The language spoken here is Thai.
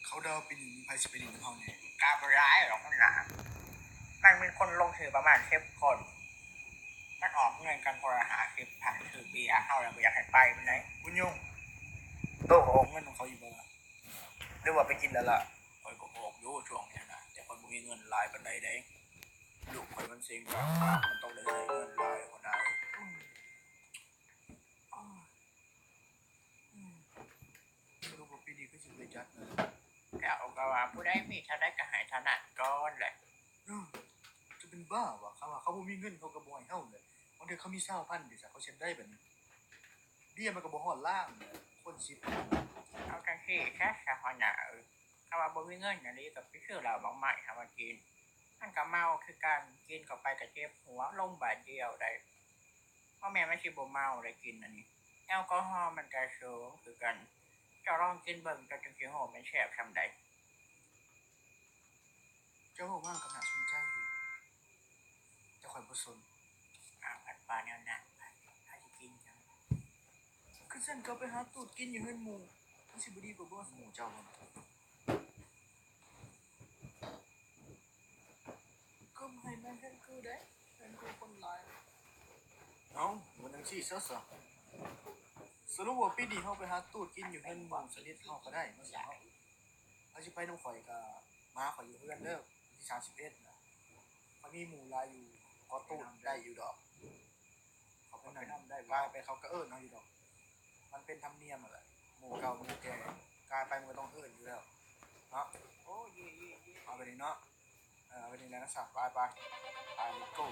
เขาดาวปีนี้มีไพ่สิบปีนี้เขาเนี่ยกาบร้ายหรอกนะมันมีคนลงถือประมาณ10 คนมันออกเงินกันคนละ50,000ถือเบียร์เข้าแล้วอยากให้ไปเป็นไงคุณยงโต้โหงเงินของเขาอยู่บ่ล่ะหรือว่าไปกินแล้วล่ะคอยก็ออกอยู่ช่วงเนี้ยนะแต่คอยบ่มีเงินหลายปานใดเด้ลูกคอยมันเซ็งว่ามันต้องได้ใช้เงินหลายคนได้ลูกว่าปีนี้ก็สิได้จัดนะ แกเอากว่าผู้ได้มีเท่าได้ก็หายถนัดก้อนแหละจะเป็นบ้าวะเขาว่าเขาบ่มีเงินเขาก็บ่ให้เฮาเลยบางทีเขามี20,000ดิซะเขาเช็ดได้แบบนี้เบี้ยมันก็บ่ฮอดล่างเลยคน10เอาจังที่แค่สะพอหนาคำว่าบ่มีเงินอย่างนี้กับพี่ชื่อเราบางใหม่ทำมากินมันก็เมาคือการกินเข้าไปกระเจ็บหัวลงบาดเดียวได้เพราะแม่ไม่ใช่บ่เมาได้กินอันนี้แอลกอฮอล์มันก็สูงคือกันจะลองกินเบิ่งจะจึงสิโหมันแซ่บทำใดเจ้าบอกว่าก็น่าสนใจอยู่แต่ข่อยบ่สนผัดปลาแนวหนักถ้าจะกินจังคือฉันก็ไปหาตูดกินอยู่เฮือนหมู่มันสิบ่ดีกว่าบ่หมู่เจ้าบ่ก็ให้มันเฮ็ดคือได้เป็นคนหลายเอ้ามันจังซี่ซะสรุปว่าปีนี้เฮาไปหาตูดกินอยู่เฮือนหมู่สนิทเฮาก็ได้เนาะเอาสิไปนำข่อยก็มาข่อยอยู่เฮือนเด้อที่31น่ะมันมีหมู่หลายอยู่ขอตูดได้อยู่ดอกเขาไปนำได้กลายไปเขาก็เอิ้นเฮาอยู่ดอกมันเป็นธรรมเนียมนั่นแหละหมู่เก่าหมู่แก่กลายไปมันก็ต้องเอิ้นอยู่แล้วเนาะโอ้ยเอาไปนี่เนาะเอาไปนี่แล้วนะสักไปไป let's go